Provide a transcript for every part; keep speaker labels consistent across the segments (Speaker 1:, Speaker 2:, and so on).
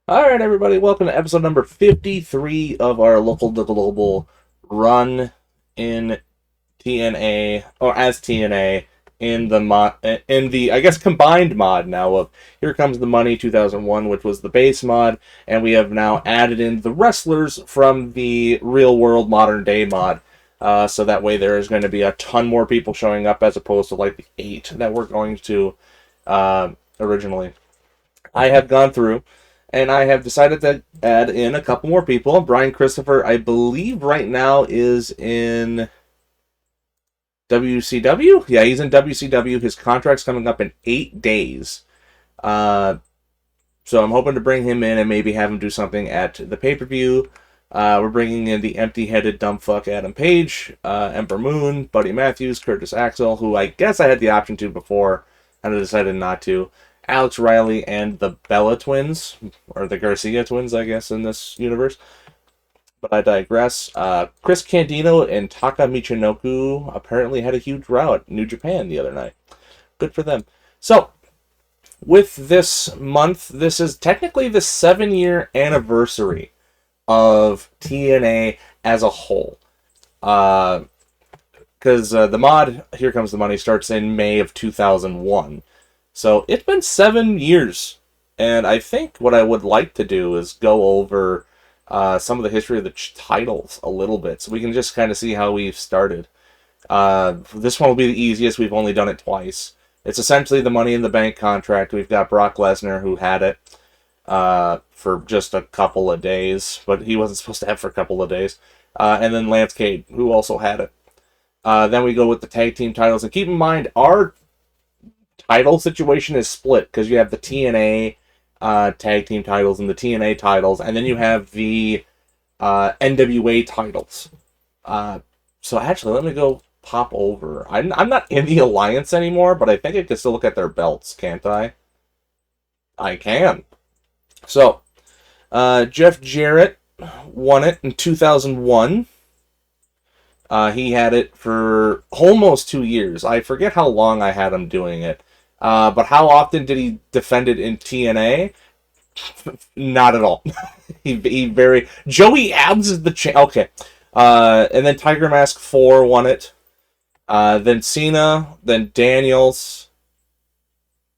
Speaker 1: All right, everybody, welcome to episode number 53 of our local to global run in TNA, or as TNA, in the I guess, combined mod now of Here Comes the Money 2001, which was the base mod, and we have now added in the wrestlers from the real world modern day mod. So that way there is going to be a ton more people showing up as opposed to like the 8 that we're going to originally. I have gone through and I have decided to add in a couple more people. Brian Christopher, I believe right now is in WCW. Yeah, he's in WCW. His contract's coming up in 8 days. Uh, so I'm hoping to bring him in and maybe have him do something at the pay-per-view. We're bringing in the empty-headed dumb fuck Adam Page, Ember Moon, Buddy Matthews, Curtis Axel, who I guess I had the option to before, and I decided not to. Alex Riley and the Bella twins, or the Garcia twins, I guess, in this universe. But I digress. Chris Candido and Taka Michinoku apparently had a huge row at New Japan the other night. Good for them. So, with this month, this is technically the 7-year anniversary of TNA as a whole. Because the mod, Here Comes the Money, starts in May of 2001. So it's been 7 years, and I think what I would like to do is go over some of the history of the titles a little bit, so we can just kind of see how we've started. This one will be the easiest. We've only done it twice. It's essentially the Money in the Bank contract. We've got Brock Lesnar, who had it for just a couple of days, but he wasn't supposed to have it for a couple of days. And then Lance Cade, who also had it. Then we go with the tag team titles, and keep in mind our title situation is split because you have the TNA tag team titles and the TNA titles, and then you have the NWA titles. So actually, let me go pop over. I'm not in the Alliance anymore, but I think I can still look at their belts, can't I? I can. So, Jeff Jarrett won it in 2001. He had it for almost 2 years. I forget how long I had him doing it. But how often did he defend it in TNA? Not at all. he very Joey Abs is the okay. And then Tiger Mask 4 won it. Then Cena, then Daniels,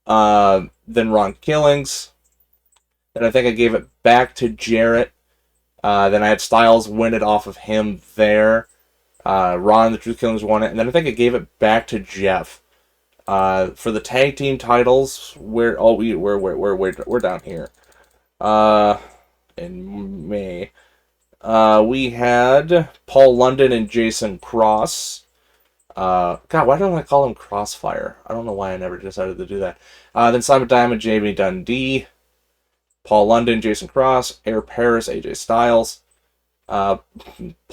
Speaker 1: then Ron Killings. Then I think I gave it back to Jarrett. Then I had Styles win it off of him there. Ron the Truth Killings won it, and then I think I gave it back to Jeff. For the tag team titles, we're down here. In May, we had Paul London and Jason Cross. God, why don't I call him Crossfire? I don't know why I never decided to do that. Then Simon Diamond, Jamie Dundee, Paul London, Jason Cross, Air Paris, AJ Styles, Paul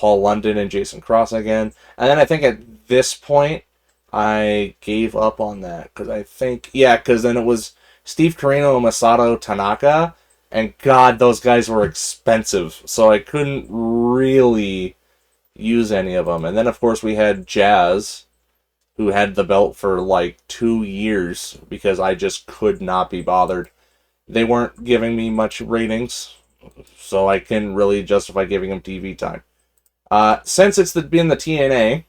Speaker 1: London and Jason Cross again. And then I think at this point, I gave up on that because because then it was Steve Corino and Masato Tanaka, and God, those guys were expensive, so I couldn't really use any of them. And then of course we had Jazz, who had the belt for like 2 years because I just could not be bothered. They weren't giving me much ratings, so I couldn't really justify giving them TV time. Since it's been the TNA.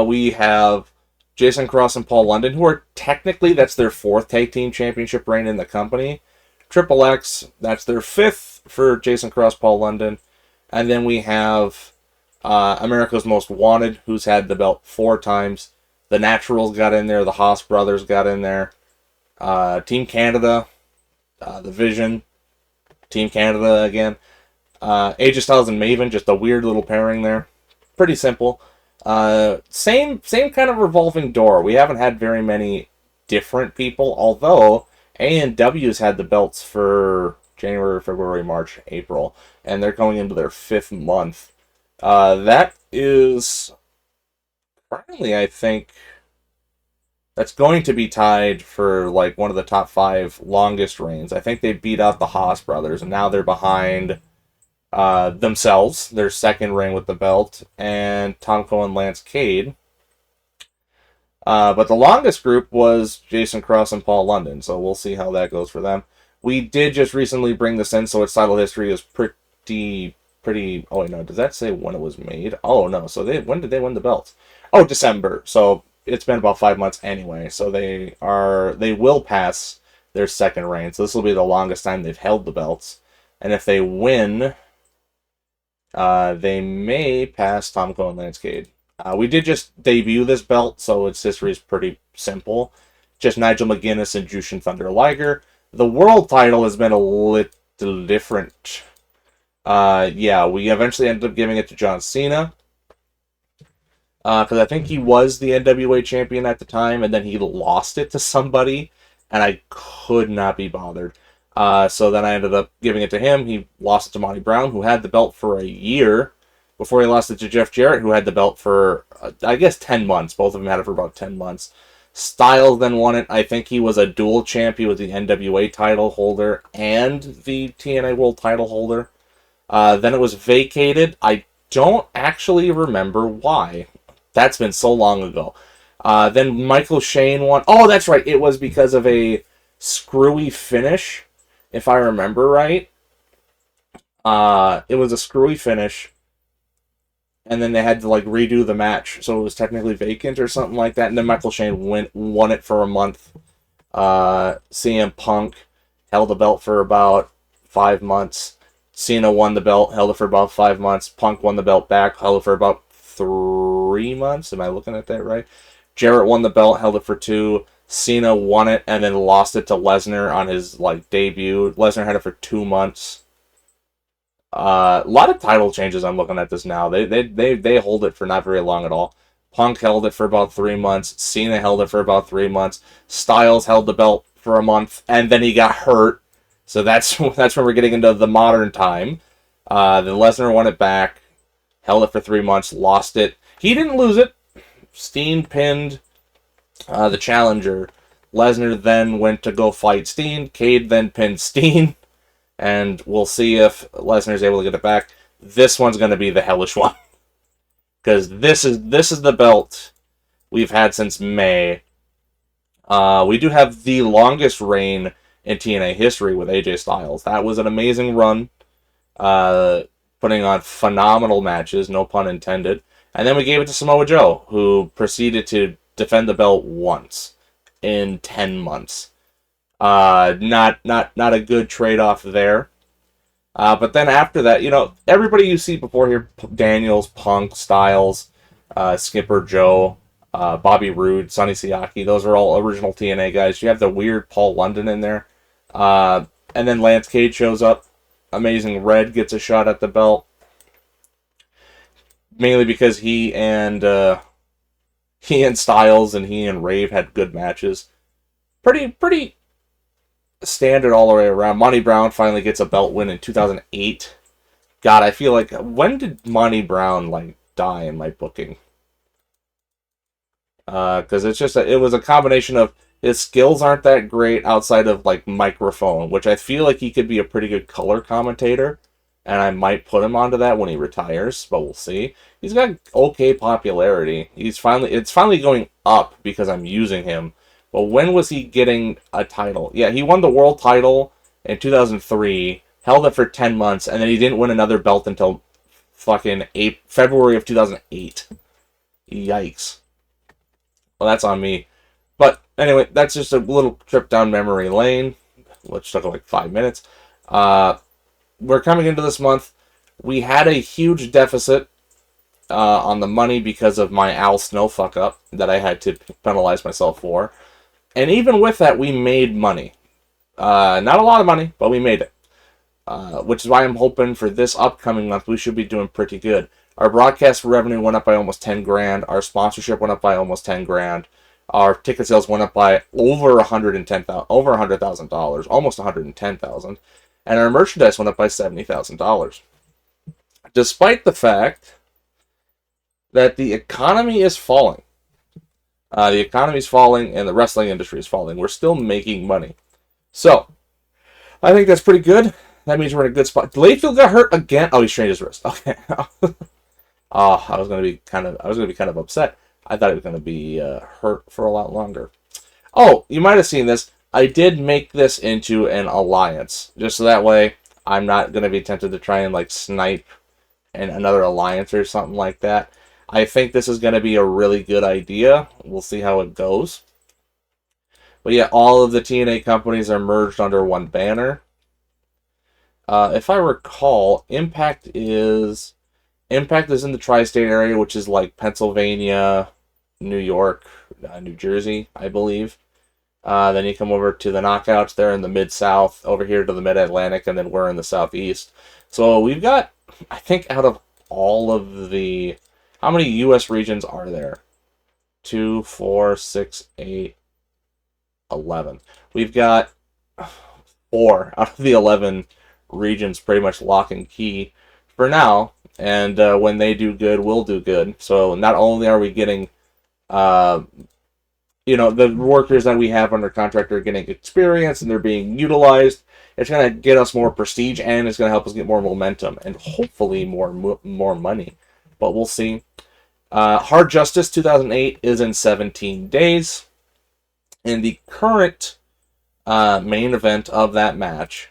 Speaker 1: We have Jason Cross and Paul London, who are technically, that's their 4th tag team championship reign in the company. Triple X, that's their 5th for Jason Cross, Paul London. And then we have America's Most Wanted, who's had the belt 4 times. The Naturals got in there, the Haas brothers got in there. Team Canada, the Vision, Team Canada again. AJ Styles and Maven, just a weird little pairing there. Pretty simple. Same kind of revolving door. We haven't had very many different people, although A&W's had the belts for January, February, March, April, and they're going into their 5th month. That is currently, I think, that's going to be tied for like one of the top 5 longest reigns. I think they beat out the Haas brothers, and now they're behind themselves, their 2nd reign with the belt, and Tom Cohen, Lance Cade. But the longest group was Jason Cross and Paul London, so we'll see how that goes for them. We did just recently bring this in, so its title history is pretty. Oh wait, no. Does that say when it was made? Oh no. So when did they win the belt? Oh, December. So it's been about 5 months anyway. So they will pass their second reign. So this will be the longest time they've held the belts. And if they win, they may pass Tomko and Lance Cade. We did just debut this belt, so its history is pretty simple. Just Nigel McGuinness and Jushin Thunder Liger. The world title has been a little different. Yeah, we eventually ended up giving it to John Cena. Because I think he was the NWA champion at the time, and then he lost it to somebody, and I could not be bothered. So then I ended up giving it to him. He lost it to Monty Brown, who had the belt for a year, before he lost it to Jeff Jarrett, who had the belt for, I guess, 10 months. Both of them had it for about 10 months. Styles then won it. I think he was a dual champ. He was the NWA title holder and the TNA World title holder. Then it was vacated. I don't actually remember why. That's been so long ago. Then Michael Shane won. Oh, that's right. It was because of a screwy finish, if I remember right. It was a screwy finish, and then they had to like redo the match, so it was technically vacant or something like that. And then Michael Shane won it for a month. CM Punk held the belt for about 5 months. Cena won the belt, held it for about 5 months. Punk won the belt back, held it for about 3 months. Am I looking at that right? Jarrett won the belt, held it for 2. Cena won it and then lost it to Lesnar on his like debut. Lesnar had it for 2 months. A lot of title changes. I'm looking at this now. They hold it for not very long at all. Punk held it for about 3 months. Cena held it for about 3 months. Styles held the belt for a month, and then he got hurt. So that's when we're getting into the modern time. Then Lesnar won it back, held it for 3 months, lost it. He didn't lose it. Steen pinned the challenger. Lesnar then went to go fight Steen. Cade then pinned Steen. And we'll see if Lesnar's able to get it back. This one's going to be the hellish one. Because this is the belt we've had since May. We do have the longest reign in TNA history with AJ Styles. That was an amazing run. Putting on phenomenal matches, no pun intended. And then we gave it to Samoa Joe, who proceeded to defend the belt once in 10 months. Not a good trade-off there. But then after that, everybody you see before here, Daniels, Punk, Styles, Skipper Joe, Bobby Roode, Sonny Siaki, those are all original TNA guys. You have the weird Paul London in there. And then Lance Cade shows up. Amazing Red gets a shot at the belt. Mainly because he and Styles and he and Rave had good matches. Pretty standard all the way around. Monty Brown finally gets a belt win in 2008. God, I feel like, when did Monty Brown die in my booking? Because it was a combination of his skills aren't that great outside of microphone, which I feel like he could be a pretty good color commentator, and I might put him onto that when he retires, but we'll see. He's got okay popularity. It's finally going up because I'm using him. But when was he getting a title? Yeah, he won the world title in 2003, held it for 10 months, and then he didn't win another belt until fucking February of 2008. Yikes. Well, that's on me. But anyway, that's just a little trip down memory lane, which took like 5 minutes. We're coming into this month. We had a huge deficit on the money because of my Al Snow fuck-up that I had to penalize myself for. And even with that, we made money. Not a lot of money, but we made it. Which is why I'm hoping for this upcoming month we should be doing pretty good. Our broadcast revenue went up by almost 10 grand. Our sponsorship went up by almost 10 grand. Our ticket sales went up by over $100,000, almost $110,000. And our merchandise went up by $70,000. Despite the fact that the economy is falling. The economy is falling and the wrestling industry is falling. We're still making money. So, I think that's pretty good. That means we're in a good spot. Layfield got hurt again. Oh, he strained his wrist. Okay. I was gonna be kind of upset. I thought he was gonna be hurt for a lot longer. Oh, you might have seen this. I did make this into an alliance, just so that way I'm not going to be tempted to try and like snipe in another alliance or something like that. I think this is going to be a really good idea. We'll see how it goes. But yeah, all of the TNA companies are merged under one banner. If I recall, Impact is in the tri-state area, which is like Pennsylvania, New York, New Jersey, I believe. Then you come over to the Knockouts. They're in the Mid-South, over here to the Mid-Atlantic, and then we're in the Southeast. So we've got, I think, out of all of the... How many U.S. regions are there? 2, 4, 6, 8, 11. We've got 4 out of the 11 regions pretty much lock and key for now. And when they do good, we'll do good. So not only are we getting... the workers that we have under contract are getting experience and they're being utilized. It's going to get us more prestige and it's going to help us get more momentum and hopefully more money. But we'll see. Hard Justice 2008 is in 17 days. And the current main event of that match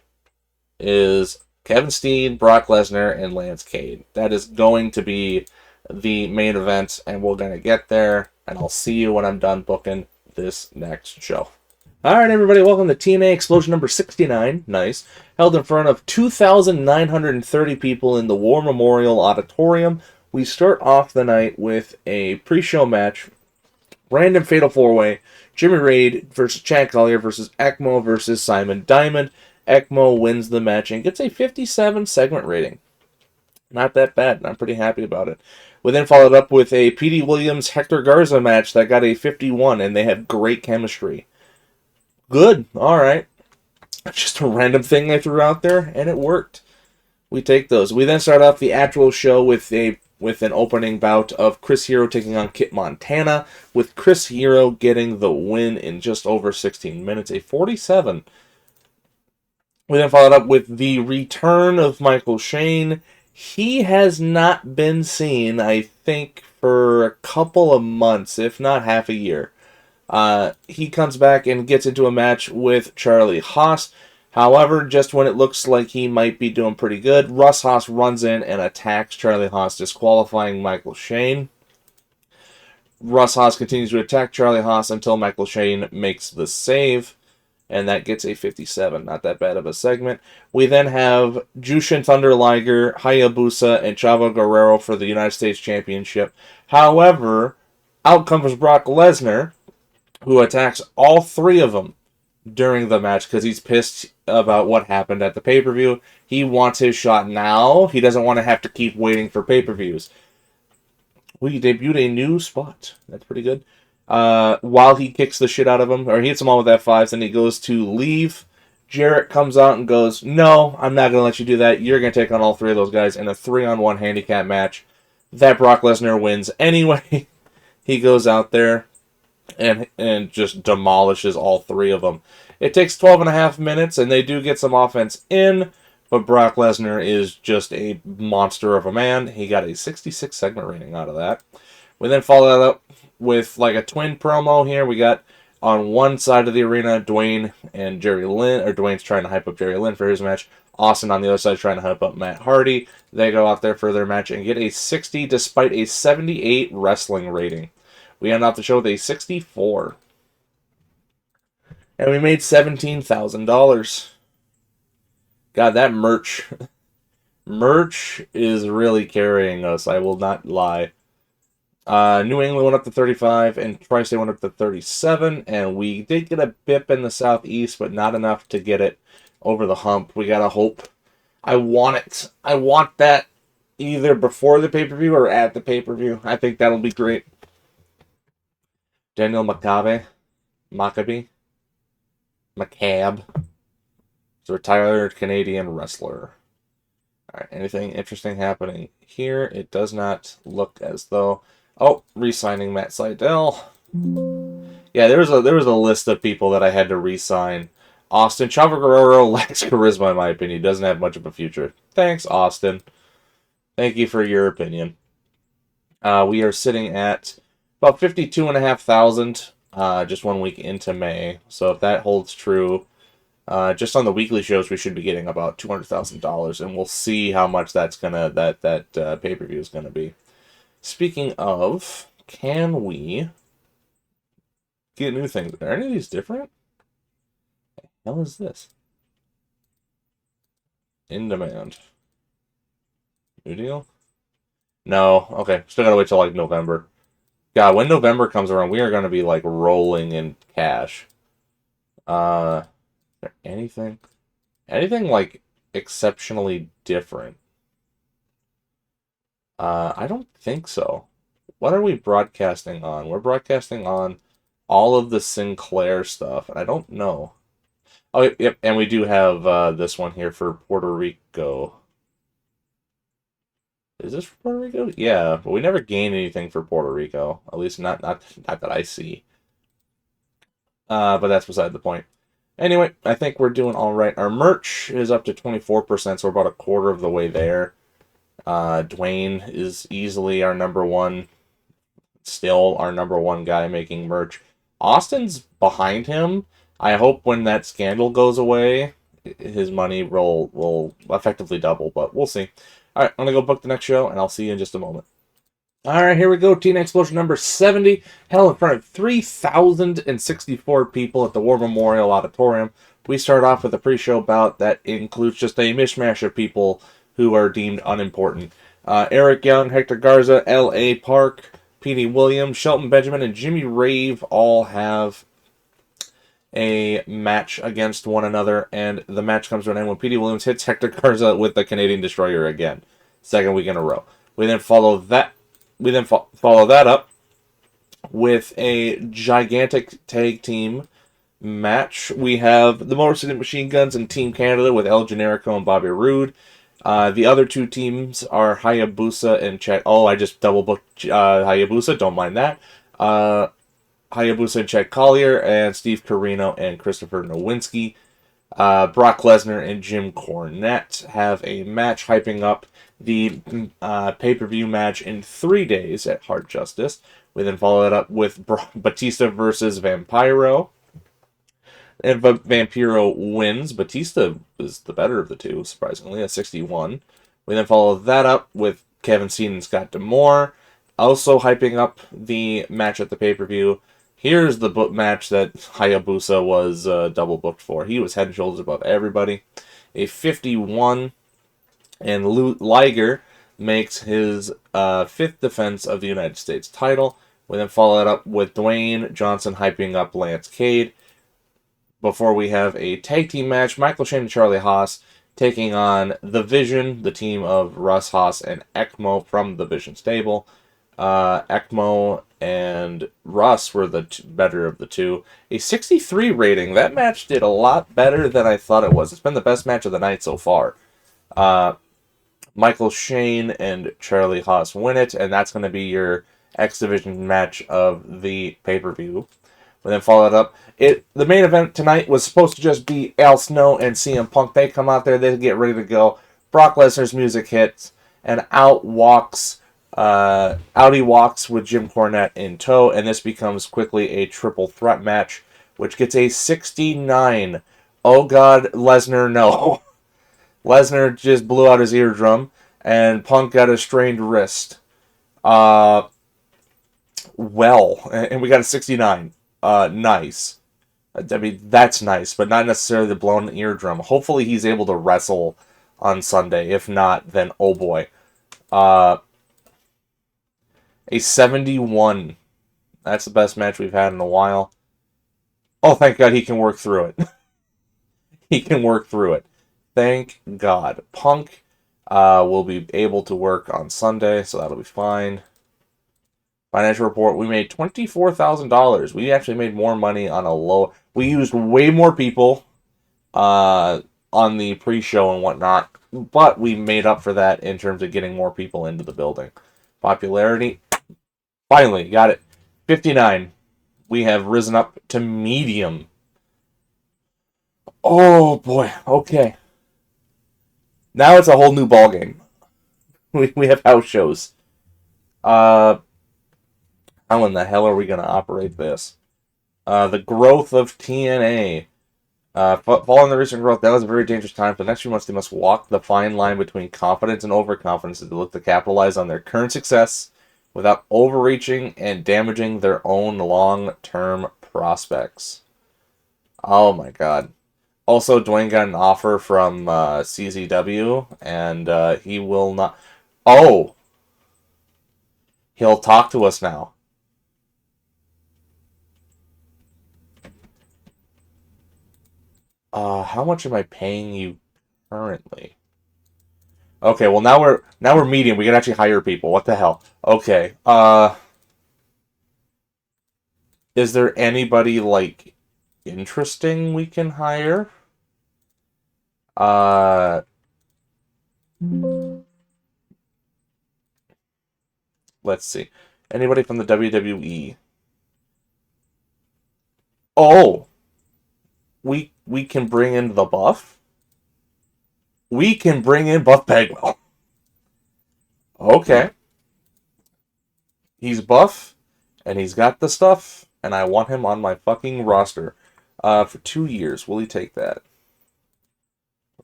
Speaker 1: is Kevin Steen, Brock Lesnar, and Lance Cade. That is going to be the main event, and we're going to get there. And I'll see you when I'm done booking this next show. Alright, everybody, welcome to TNA Explosion number 69. Nice. Held in front of 2,930 people in the War Memorial Auditorium. We start off the night with a pre-show match. Random Fatal 4-Way. Jimmy Reid versus Chad Collier versus ECMO versus Simon Diamond. ECMO wins the match and gets a 57 segment rating. Not that bad. I'm pretty happy about it. We then followed up with a P.D. Williams Hector Garza match that got a 51, and they have great chemistry. Good. All right. Just a random thing I threw out there, and it worked. We take those. We then start off the actual show with an opening bout of Chris Hero taking on Kit Montana, with Chris Hero getting the win in just over 16 minutes, a 47. We then followed up with the return of Michael Shane. He has not been seen, I think, for a couple of months, if not half a year. He comes back and gets into a match with Charlie Haas. However, just when it looks like he might be doing pretty good, Russ Haas runs in and attacks Charlie Haas, disqualifying Michael Shane. Russ Haas continues to attack Charlie Haas until Michael Shane makes the save. And that gets a 57. Not that bad of a segment. We then have Jushin Thunder Liger, Hayabusa, and Chavo Guerrero for the United States Championship. However, out comes Brock Lesnar, who attacks all 3 of them during the match because he's pissed about what happened at the pay-per-view. He wants his shot now. He doesn't want to have to keep waiting for pay-per-views. We debuted a new spot. That's pretty good. While he kicks the shit out of him, or he hits them all with F5s, and he goes to leave. Jarrett comes out and goes, "No, I'm not going to let you do that. You're going to take on all 3 of those guys in a 3-on-1 handicap match." That Brock Lesnar wins anyway. He goes out there and just demolishes all 3 of them. It takes 12.5 minutes, and they do get some offense in, but Brock Lesnar is just a monster of a man. He got a 66 segment rating out of that. We then follow that up with like a twin promo here. We got on one side of the arena Dwayne and Jerry Lynn, or Dwayne's trying to hype up Jerry Lynn for his match. Austin on the other side trying to hype up Matt Hardy. They go out there for their match and get a 60 despite a 78 wrestling rating. We end off the show with a 64. And we made $17,000. God, that merch is really carrying us, I will not lie. New England went up to 35, and Tri-State went up to 37, and we did get a bip in the Southeast, but not enough to get it over the hump. We gotta hope. I want it. I want that either before the pay-per-view or at the pay-per-view. I think that'll be great. Daniel McCabe. is a retired Canadian wrestler. Alright, anything interesting happening here? It does not look as though... Oh, re-signing Matt Sydal. Yeah, there was a list of people that I had to re-sign. Austin. Chavo Guerrero lacks charisma, in my opinion. He doesn't have much of a future. Thanks, Austin. Thank you for your opinion. We are sitting at about 52,500 just 1 week into May. So if that holds true, just on the weekly shows, we should be getting about $200,000, and we'll see how much that pay per view is gonna be. Speaking of, can we get new things? Are any of these different? What the hell is this? In demand. New deal? No. Okay. Still gotta wait till like November. God, when November comes around, we are gonna be like rolling in cash. Is there anything? Anything like exceptionally different? I don't think so. What are we broadcasting on? We're broadcasting on all of the Sinclair stuff, and I don't know. Oh, yep, and we do have this one here for Puerto Rico. Is this for Puerto Rico? Yeah, but we never gain anything for Puerto Rico. At least not that I see. But that's beside the point. Anyway, I think we're doing all right. Our merch is up to 24%, so we're about a quarter of the way there. Dwayne is easily our number one, still our number one guy making merch. Austin's behind him. I hope when that scandal goes away, his money will effectively double, but we'll see. All right, I'm going to go book the next show, and I'll see you in just a moment. All right, here we go. TNA Explosion number 70, held in front of 3,064 people at the War Memorial Auditorium. We start off with a pre-show bout that includes just a mishmash of people who are deemed unimportant. Eric Young, Hector Garza, L.A. Park, Petey Williams, Shelton Benjamin, and Jimmy Rave all have a match against one another, and the match comes to an end when Petey Williams hits Hector Garza with the Canadian Destroyer again. Second week in a row. We then follow that up with a gigantic tag team match. We have the Motor City Machine Guns and Team Canada with El Generico and Bobby Roode. The other two teams are Hayabusa and Chet. Oh, I just double booked Hayabusa. Don't mind that. Hayabusa and Chet Collier and Steve Corino and Christopher Nowinski. Brock Lesnar and Jim Cornette have a match hyping up the pay-per-view match in 3 days at Hard Justice. We then follow it up with Batista versus Vampiro. And Vampiro wins. Batista is the better of the two, surprisingly, at 61. We then follow that up with Kevin Steen and Scott D'Amore, also hyping up the match at the pay-per-view. Here's the match that Hayabusa was double booked for. He was head and shoulders above everybody. A 51, and Liger makes his fifth defense of the United States title. We then follow it up with Dwayne Johnson hyping up Lance Cade. Before we have a tag team match, Michael Shane and Charlie Haas taking on The Vision, the team of Russ Haas and ECMO from the Vision stable. ECMO and Russ were the better of the two. A 63 rating. That match did a lot better than I thought it was. It's been the best match of the night so far. Michael Shane and Charlie Haas win it, and that's going to be your X Division match of the pay-per-view. We then followed up. The main event tonight was supposed to just be Al Snow and CM Punk. They come out there, they get ready to go. Brock Lesnar's music hits, and out he walks with Jim Cornette in tow, and this becomes quickly a triple threat match, which gets a 69. Oh God, Lesnar, no. Lesnar just blew out his eardrum, and Punk got a strained wrist. And we got a 69. Nice. I mean, that's nice, but not necessarily the blown eardrum. Hopefully he's able to wrestle on Sunday. If not, then oh boy. A 71. That's the best match we've had in a while. Oh, thank God he can work through it. He can work through it. Thank God. Punk will be able to work on Sunday, so that'll be fine. Financial report, we made $24,000. We actually made more money on a low... We used way more people on the pre-show and whatnot, but we made up for that in terms of getting more people into the building. Popularity, finally, got it. 59. We have risen up to medium. Oh, boy. Okay. Now it's a whole new ballgame. We have house shows. How in the hell are we going to operate this? The growth of TNA. Following the recent growth, that was a very dangerous time. For the next few months, they must walk the fine line between confidence and overconfidence as they look to capitalize on their current success without overreaching and damaging their own long-term prospects. Oh my god. Also, Dwayne got an offer from CZW, and he will not... Oh! He'll talk to us now. How much am I paying you currently? Okay, well now we're medium. We can actually hire people. What the hell? Okay. Is there anybody like interesting we can hire? Uh, let's see. Anybody from the WWE? Oh, we can bring in the Buff. We can bring in Buff Bagwell. Okay. He's buff, and he's got the stuff, and I want him on my fucking roster. For 2 years. Will he take that?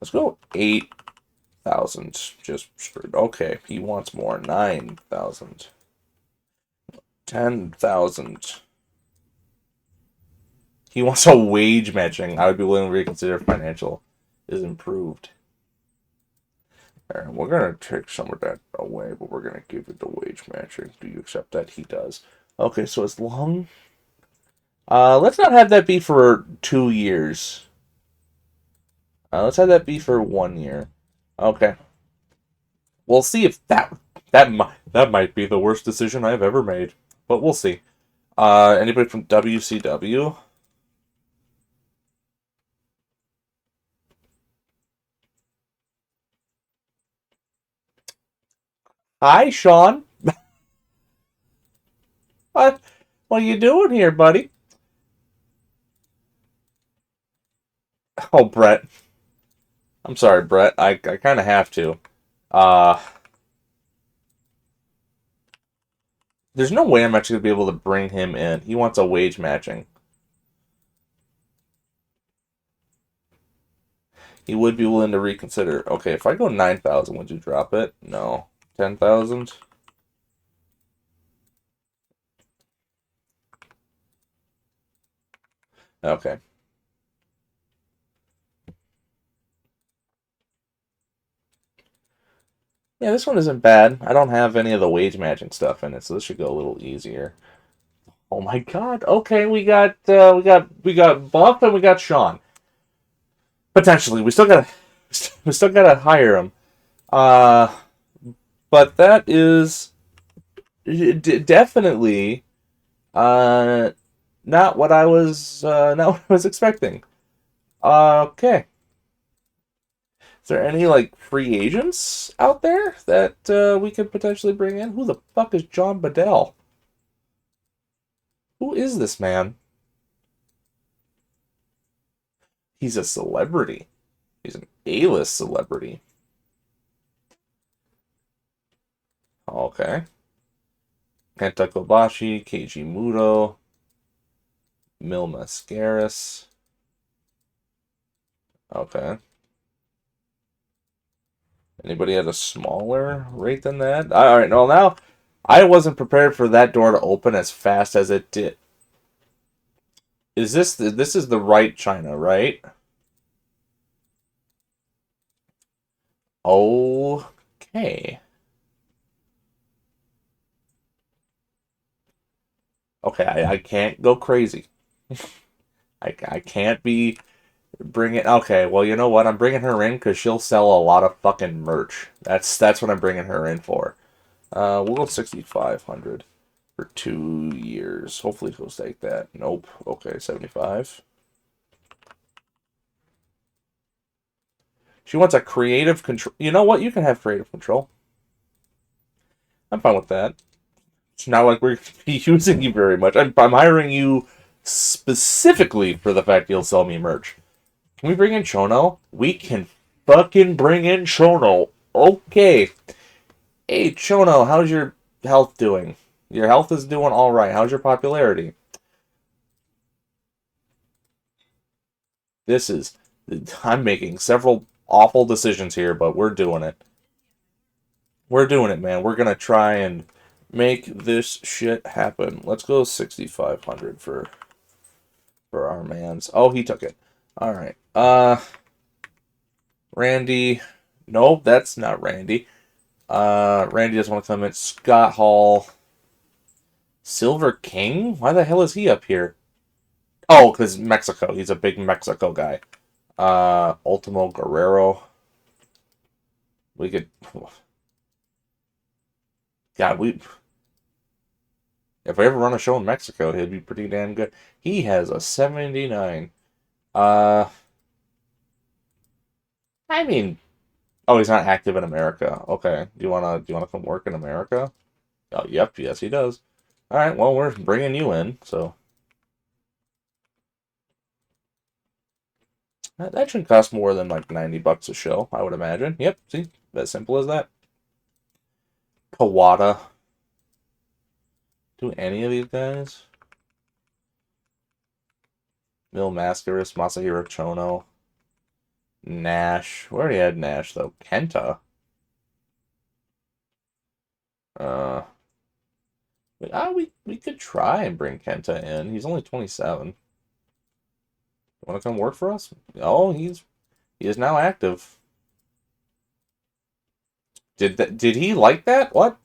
Speaker 1: Let's go 8,000. Just okay. He wants more. 9,000. 10,000. He wants a wage matching. I would be willing to reconsider if financial is improved. Alright, we're gonna take some of that away, but we're gonna give it the wage matching. Do you accept that? He does. Okay, so as long... let's not have that be for 2 years. Let's have that be for 1 year. Okay. We'll see if that might be the worst decision I've ever made, but we'll see. Anybody from WCW? Hi, Sean. What are you doing here, buddy? Oh, Brett. I'm sorry, Brett. I kind of have to. Uh, there's no way I'm actually going to be able to bring him in. He wants a wage matching. He would be willing to reconsider. Okay, if I go 9,000, would you drop it? No. 10,000? Okay. Yeah, this one isn't bad. I don't have any of the wage matching stuff in it, so this should go a little easier. Oh my god. Okay, we got Buff and we got Sean. Potentially. We still gotta hire him. Uh but that is definitely uh not what I was expecting. Okay. Is there any like free agents out there that we could potentially bring in? Who the fuck is John Bedell? Who is this man? He's a celebrity. He's an A-list celebrity. Okay. Kenta Kobashi, Keiji Muto, Mil Mascaris. Okay. Anybody at a smaller rate than that? All right, well now I wasn't prepared for that door to open as fast as it did. This is the right China, right? Okay. Okay, I can't go crazy. I can't be bringing... Okay, well, you know what? I'm bringing her in because she'll sell a lot of fucking merch. That's what I'm bringing her in for. We'll go 6,500 for 2 years. Hopefully he'll take that. Nope. Okay, 75. She wants a creative control. You know what? You can have creative control. I'm fine with that. It's not like we're going to be using you very much. I'm hiring you specifically for the fact you'll sell me merch. Can we bring in Chono? We can fucking bring in Chono. Okay. Hey, Chono, how's your health doing? Your health is doing all right. How's your popularity? This is... I'm making several awful decisions here, but we're doing it. We're doing it, man. We're gonna try and make this shit happen. Let's go 6,500 for our mans. Oh, he took it. All right. Randy. Nope, that's not Randy. Randy doesn't want to come in. Scott Hall. Silver King? Why the hell is he up here? Oh, because Mexico. He's a big Mexico guy. Ultimo Guerrero. We could... God, if we ever run a show in Mexico, he'd be pretty damn good. He has a 79. I mean... Oh, he's not active in America. Okay. Do you wanna come work in America? Oh, yep. Yes, he does. All right. Well, we're bringing you in, so... That should cost more than like $90 a show, I would imagine. Yep, see? As simple as that. Kawada. Do any of these guys? Mil Mascaris, Masahiro Chono, Nash. We already had Nash, though. Kenta. We could try and bring Kenta in. He's only 27. Want to come work for us? Oh, he is now active. Did he like that? What?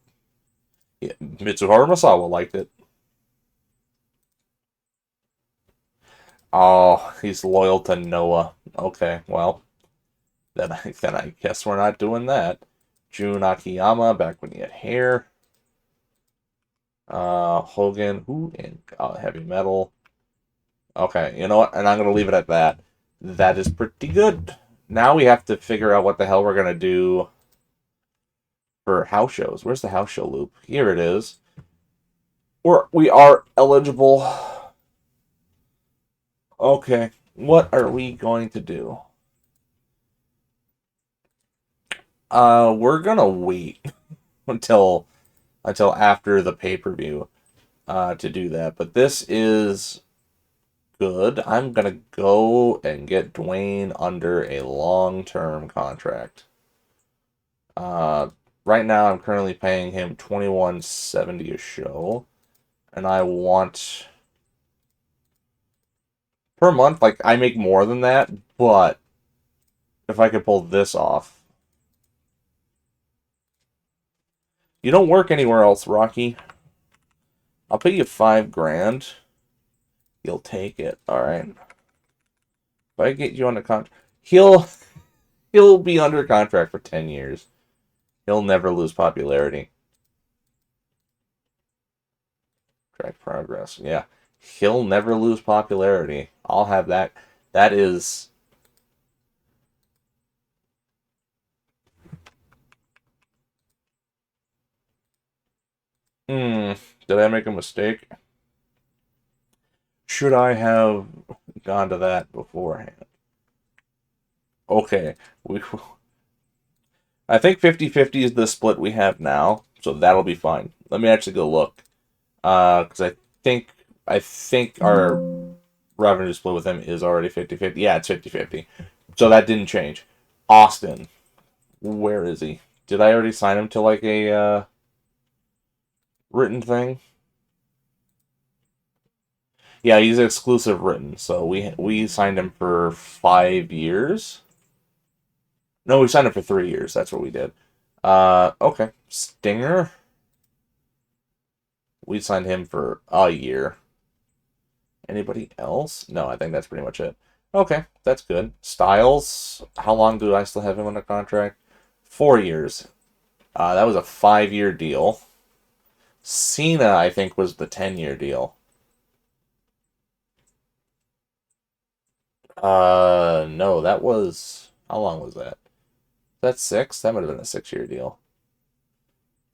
Speaker 1: Yeah, Mitsuharu Masawa liked it. Oh, he's loyal to Noah. Okay, well, then I guess we're not doing that. Jun Akiyama, back when he had hair. Hogan, who in heavy metal. Okay, you know what? And I'm gonna leave it at that. That is pretty good. Now we have to figure out what the hell we're gonna do for house shows. Where's the house show loop? Here it is. We are eligible. Okay, what are we going to do? We're gonna wait until after the pay-per-view to do that. But this is good. I'm gonna go and get Dwayne under a long-term contract. Right now I'm currently paying him $21.70 a show, and I want per month. Like, I make more than that, but if I could pull this off. You don't work anywhere else, Rocky. I'll pay you $5,000. You'll take it, all right? If I get you under contract, he'll be under contract for 10 years. He'll never lose popularity. Track progress, yeah. He'll never lose popularity. I'll have that. That is... Did I make a mistake? Should I have gone to that beforehand? Okay. I think 50-50 is the split we have now, so that'll be fine. Let me actually go look. Because I think our revenue split with him is already 50-50. Yeah, it's 50-50. So that didn't change. Austin. Where is he? Did I already sign him to like a written thing? Yeah, he's exclusive written. So we signed him for 5 years. No, we signed him for 3 years. That's what we did. Okay. Stinger. We signed him for a year. Anybody else? No, I think that's pretty much it. Okay, that's good. Styles. How long do I still have him under contract? 4 years. That was a 5-year deal. Cena, I think, was the 10-year deal. No, that was... How long was that? That's 6? That might have been a 6-year deal.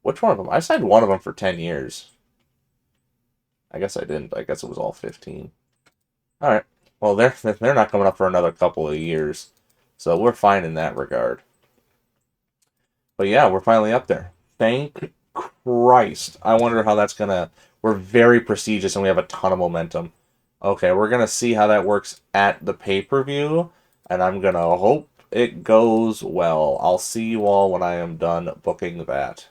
Speaker 1: Which one of them? I signed one of them for 10 years. I guess I didn't. I guess it was all 15. Alright. Well, they're not coming up for another couple of years. So we're fine in that regard. But yeah, we're finally up there. Thank Christ. I wonder how that's gonna... We're very prestigious and we have a ton of momentum. Okay, we're going to see how that works at the pay-per-view, and I'm going to hope it goes well. I'll see you all when I am done booking that.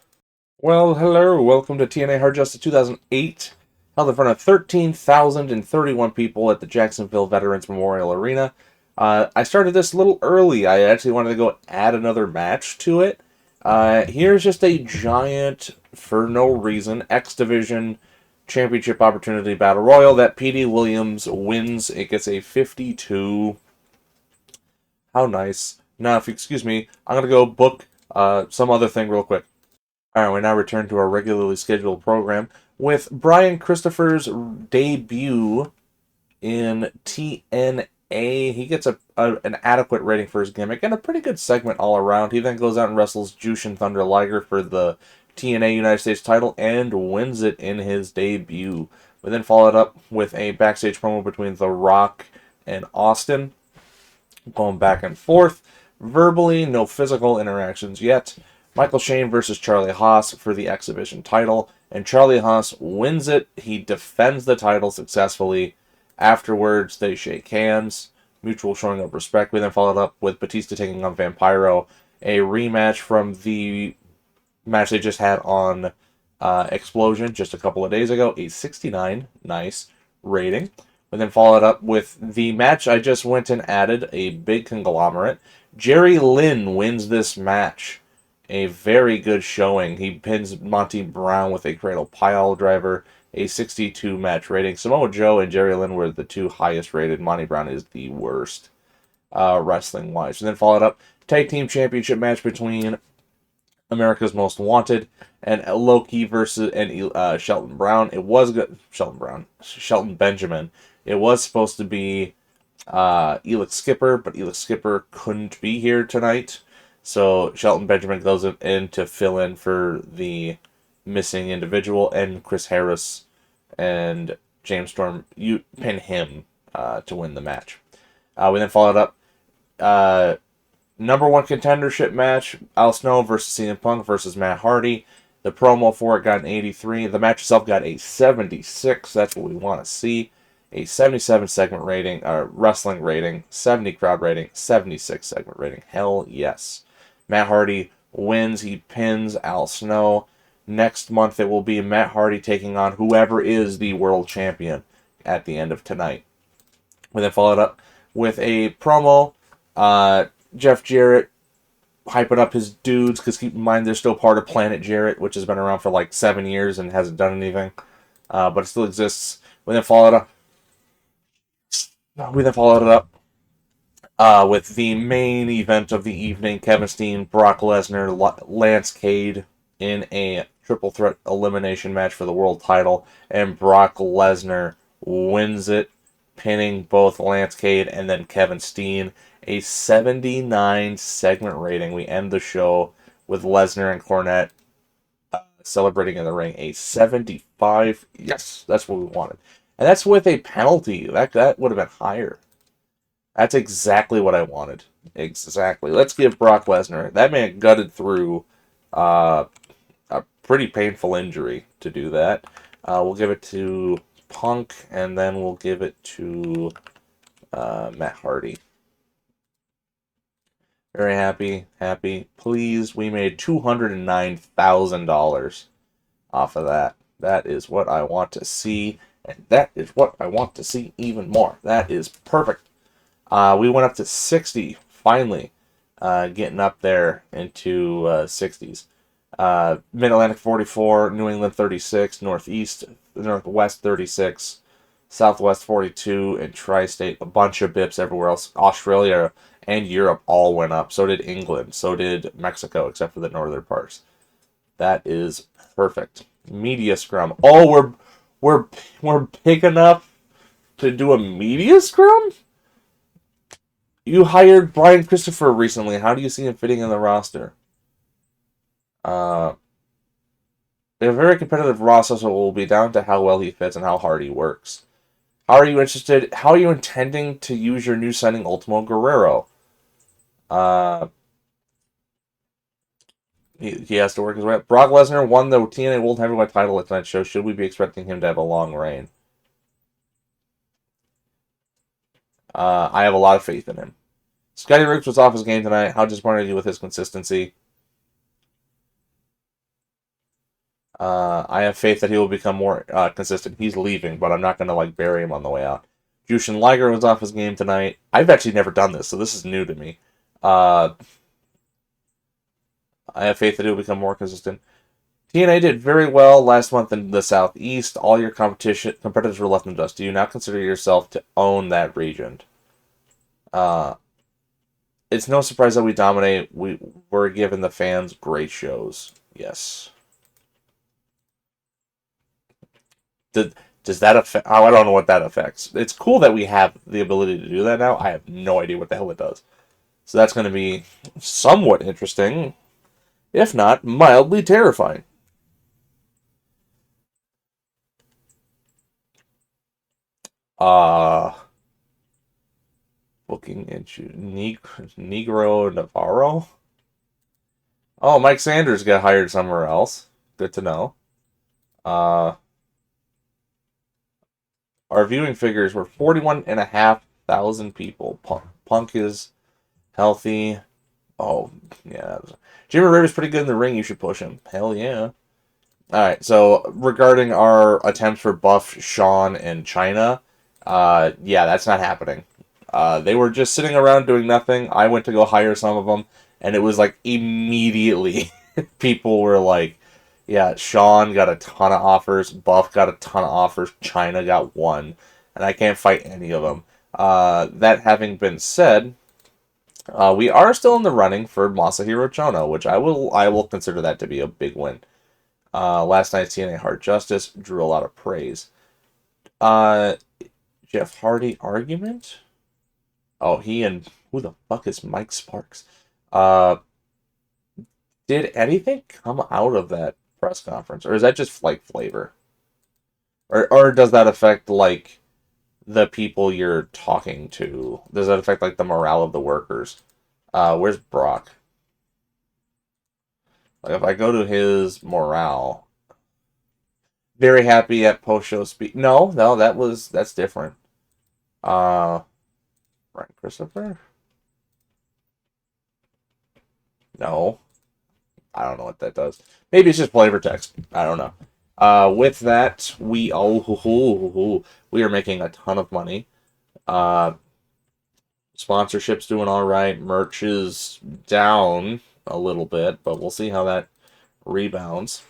Speaker 1: Well, hello, welcome to TNA Hard Justice 2008, held in front of 13,031 people at the Jacksonville Veterans Memorial Arena. I started this a little early. I actually wanted to go add another match to it. Here's just a giant, for no reason, X Division Championship Opportunity Battle Royal that P.D. Williams wins. It gets a 52. How nice. Now, if you excuse me, I'm going to go book some other thing real quick. Alright, we now return to our regularly scheduled program with Brian Christopher's debut in TNA. He gets an adequate rating for his gimmick and a pretty good segment all around. He then goes out and wrestles Jushin Thunder Liger for the TNA United States title and wins it in his debut. We then followed up with a backstage promo between The Rock and Austin, going back and forth. Verbally, no physical interactions yet. Michael Shane versus Charlie Haas for the X Division title, and Charlie Haas wins it. He defends the title successfully. Afterwards, they shake hands, mutual showing of respect. We then followed up with Batista taking on Vampiro, a rematch from the match they just had on Explosion just a couple of days ago, a 69, nice rating. We then followed up with the match I just went and added, a big conglomerate. Jerry Lynn wins this match. A very good showing. He pins Monty Brown with a cradle pile driver, a 62 match rating. Samoa Joe and Jerry Lynn were the two highest rated. Monty Brown is the worst wrestling wise. And then followed up tag team championship match between America's Most Wanted and Loki versus Shelton Brown. It was good. Shelton Benjamin. It was supposed to be Elix Skipper, but Elix Skipper couldn't be here tonight. So Shelton Benjamin goes in to fill in for the missing individual, and Chris Harris and James Storm, you pin him to win the match. We then followed up number one contendership match, Al Snow versus CM Punk versus Matt Hardy. The promo for it got an 83. The match itself got a 76. That's what we want to see. A 77 segment rating, wrestling rating, 70 crowd rating, 76 segment rating. Hell yes. Matt Hardy wins. He pins Al Snow. Next month it will be Matt Hardy taking on whoever is the world champion at the end of tonight. We then followed up with a promo. Jeff Jarrett hyping up his dudes, because keep in mind they're still part of Planet Jarrett, which has been around for like 7 years and hasn't done anything. But it still exists. We then followed up with the main event of the evening, Kevin Steen, Brock Lesnar, Lance Cade in a triple threat elimination match for the world title, and Brock Lesnar wins it, pinning both Lance Cade and then Kevin Steen. A 79 segment rating. We end the show with Lesnar and Cornette celebrating in the ring. A 75. Yes, that's what we wanted. And that's with a penalty. That would have been higher. That's exactly what I wanted. Exactly. Let's give Brock Lesnar. That man gutted through a pretty painful injury to do that. We'll give it to Punk, and then we'll give it to Matt Hardy. Very happy. Please, we made $209,000 off of that. That is what I want to see, and that is what I want to see even more. That is perfect. We went up to 60, finally, getting up there into 60s. Mid-Atlantic 44, New England 36, Northwest 36, Southwest 42, and Tri-State, a bunch of bips everywhere else. Australia and Europe all went up. So did England. So did Mexico, except for the northern parts. That is perfect. Media scrum. Oh, we're big enough to do a media scrum? You hired Brian Christopher recently. How do you see him fitting in the roster? A very competitive roster, so it will be down to how well he fits and how hard he works. How are you intending to use your new signing Ultimo Guerrero? He has to work his way up. Brock Lesnar won the TNA World Heavyweight title at tonight's show. Should we be expecting him to have a long reign? I have a lot of faith in him. Scotty Riggs was off his game tonight. How disappointed are you with his consistency? I have faith that he will become more consistent. He's leaving, but I'm not going to like bury him on the way out. Jushin Liger was off his game tonight. I've actually never done this, so this is new to me. I have faith that he will become more consistent. TNA did very well last month in the Southeast. All your competitors were left in the dust. Do you now consider yourself to own that region? It's no surprise that we dominate. We're giving the fans great shows. Yes. Does that affect? Oh, I don't know what that affects. It's cool that we have the ability to do that now. I have no idea what the hell it does. So that's going to be somewhat interesting, if not mildly terrifying. Uh, Booking into Negro Navarro. Oh, Mike Sanders got hired somewhere else. Good to know. Uh, our viewing figures were 41,500 people. Punk is healthy. Oh, yeah. Jimmy Rivers pretty good in the ring. You should push him. Hell yeah. All right. So regarding our attempts for Buff, Sean, and China, yeah, that's not happening. They were just sitting around doing nothing. I went to go hire some of them, and it was like immediately people were like, "Yeah, Sean got a ton of offers. Buff got a ton of offers. China got one, and I can't fight any of them." That having been said. We are still in the running for Masahiro Chono, which I will consider that to be a big win. Last night's TNA Hard Justice drew a lot of praise. Uh, Jeff Hardy argument? Oh, he and who the fuck is Mike Sparks? Uh, did anything come out of that press conference, or is that just like flavor, or does that affect like the people you're talking to? Does that affect like the morale of the workers? Where's Brock? Like if I go to his morale, very happy at post show speak. No, that's different. Uh, right, Christopher. No, I don't know what that does. Maybe it's just flavor text. I don't know. With that, we are making a ton of money. Uh, Sponsorship's doing all right. Merch is down a little bit, but we'll see how that rebounds.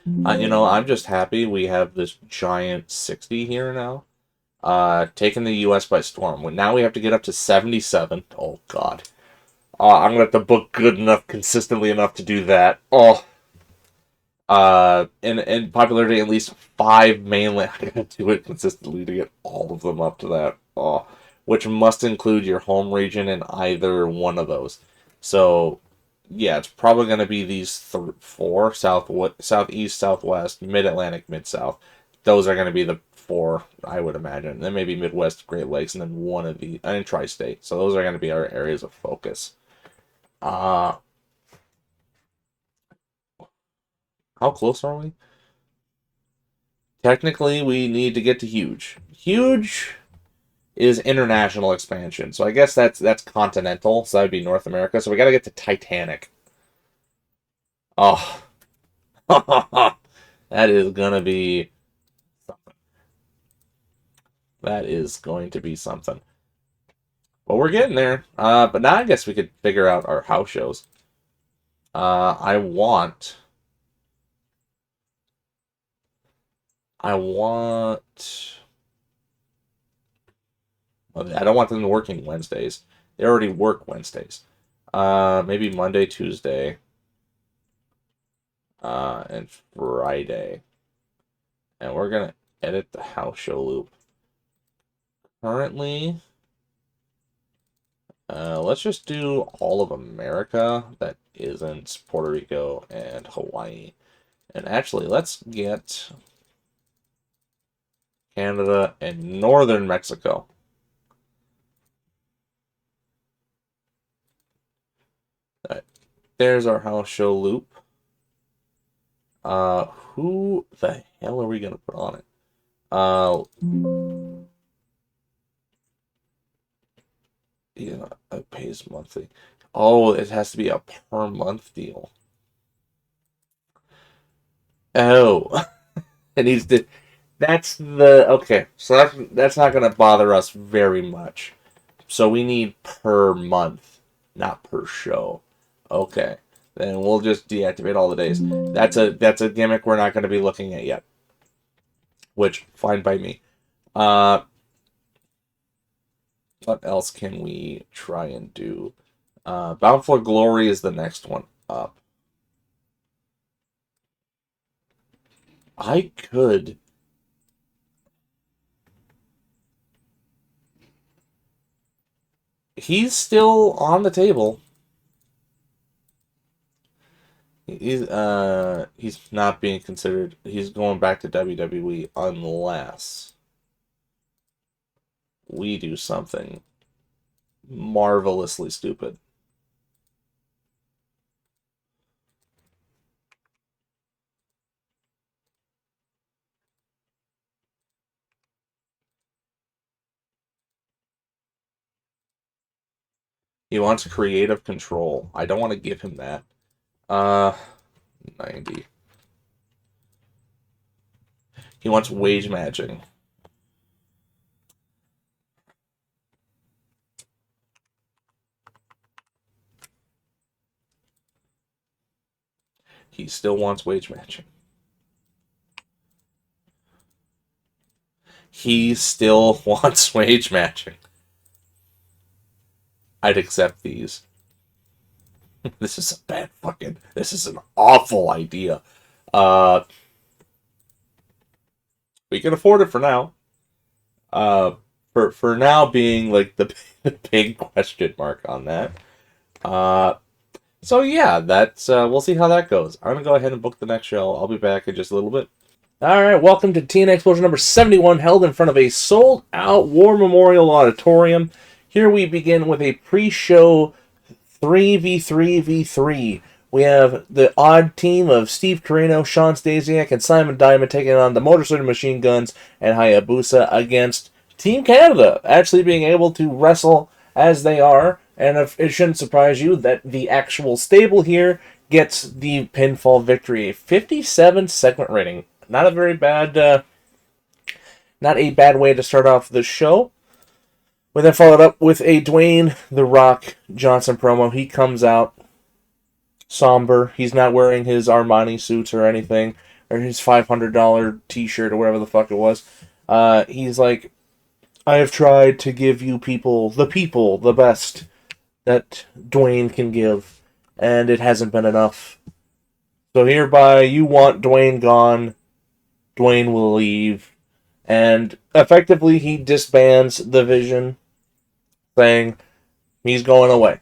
Speaker 1: I'm just happy we have this giant 60 here now. Taking the U.S. by storm. Now we have to get up to 77. Oh, God. I'm going to have to book good enough, consistently enough to do that. Oh. In popularity, at least 5 mainland. I gotta do it consistently to get all of them up to that. Oh. Which must include your home region in either one of those. So, yeah, it's probably going to be these 4, southeast, southwest, mid-Atlantic, mid-south. Those are going to be the 4, I would imagine. Then maybe Midwest, Great Lakes, and then one of the, and Tri-State. So those are going to be our areas of focus. How close are we? Technically, we need to get to huge. Huge is international expansion. So I guess that's continental. So that would be North America. So we got to get to Titanic. Oh, that is gonna be something. That is going to be something. Well, we're getting there. But now I guess we could figure out our house shows. I want. I want. Well, I don't want them working Wednesdays. They already work Wednesdays. Maybe Monday, Tuesday, and Friday. And we're gonna edit the house show loop. Currently, let's just do all of America that isn't Puerto Rico and Hawaii. And actually, let's get Canada and northern Mexico. All right. There's our house show loop. Who the hell are we gonna put on it? Yeah, it pays monthly. Oh, it has to be a per month deal. Oh, it needs to. That's the okay. So that's not gonna bother us very much. So we need per month, not per show. Okay, then we'll just deactivate all the days. That's a gimmick we're not going to be looking at yet. Which fine by me. Uh, what else can we try and do? Bound for Glory is the next one up. I could. He's still on the table. He's not being considered. He's going back to WWE unless we do something marvelously stupid. He wants creative control. I don't want to give him that. 90. He wants wage matching. He still wants wage matching. He still wants wage matching. I'd accept these. This is a bad fucking. This is an awful idea. Uh, we can afford it for now. Uh, for now being like the big question mark on that. So yeah, that's we'll see how that goes. I'm gonna go ahead and book the next show. I'll be back in just a little bit. All right, welcome to TNA Explosion number 71, held in front of a sold-out War Memorial Auditorium. Here we begin with a pre-show 3v3v3. We have the odd team of Steve Corino, Sean Stasiak, and Simon Diamond taking on the Motor City Machine Guns and Hayabusa against Team Canada, actually being able to wrestle as they are. And it shouldn't surprise you that the actual stable here gets the pinfall victory. 57 segment rating. Not a very bad, not a bad way to start off the show. We then followed up with a Dwayne The Rock Johnson promo. He comes out somber. He's not wearing his Armani suits or anything, or his $500 t-shirt or whatever the fuck it was. He's like, I have tried to give you people, the best that Dwayne can give, and it hasn't been enough. So hereby, you want Dwayne gone, Dwayne will leave, and effectively he disbands the Vision, saying he's going away.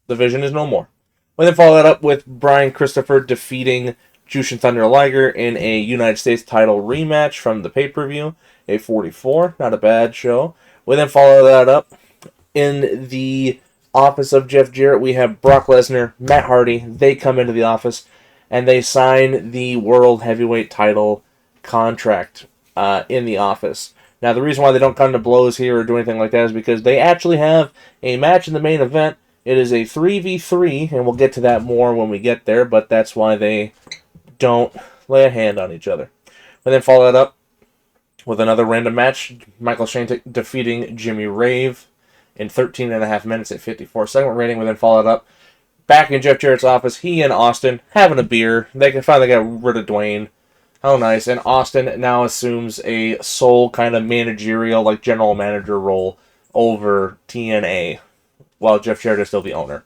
Speaker 1: The Vision is no more. We then follow that up with Brian Christopher defeating Jushin Thunder Liger in a United States title rematch from the pay-per-view, a 44, not a bad show. We then follow that up in the office of Jeff Jarrett. We have Brock Lesnar, Matt Hardy. They come into the office and they sign the World Heavyweight title contract in the office. Now, the reason why they don't come to blows here or do anything like that is because they actually have a match in the main event. It is a 3v3, and we'll get to that more when we get there, but that's why they don't lay a hand on each other. And then follow that up with another random match. Michael Shane defeating Jimmy Rave in 13.5 minutes at 54 segment rating. We then follow it up back in Jeff Jarrett's office. He and Austin having a beer. They can finally get rid of Dwayne. How nice. And Austin now assumes a sole kind of managerial, like general manager role over TNA, while Jeff Jarrett is still the owner.